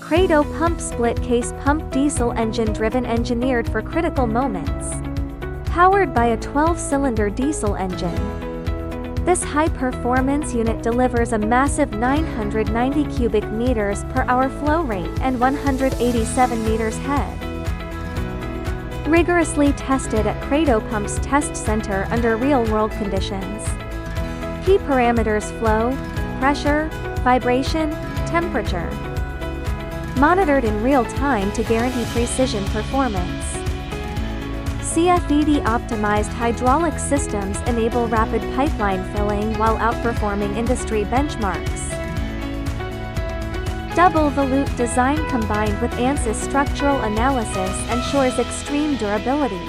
Credo pump split case pump diesel engine driven engineered for critical moments. Powered by a 12-cylinder diesel engine. This high-performance unit delivers a massive 990 cubic meters per hour flow rate and 187 meters head. Rigorously tested at Credo Pump's test center under real-world conditions. Key parameters: flow, pressure, vibration, temperature. Monitored in real time to guarantee precision performance. CFED optimized hydraulic systems enable rapid pipeline filling while outperforming industry benchmarks. Double volute design combined with ANSYS structural analysis ensures extreme durability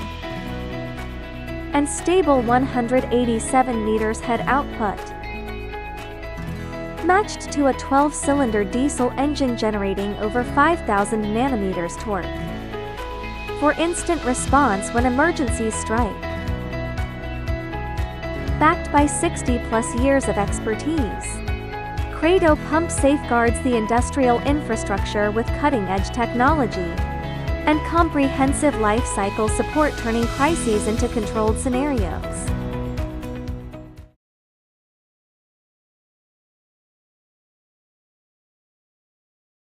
and stable 187 meters head output. Matched to a 12-cylinder diesel engine generating over 5,000 nanometers torque. For instant response when emergencies strike. Backed by 60+ years of expertise. Credo Pump safeguards the industrial infrastructure with cutting-edge technology and comprehensive life cycle support, turning crises into controlled scenarios.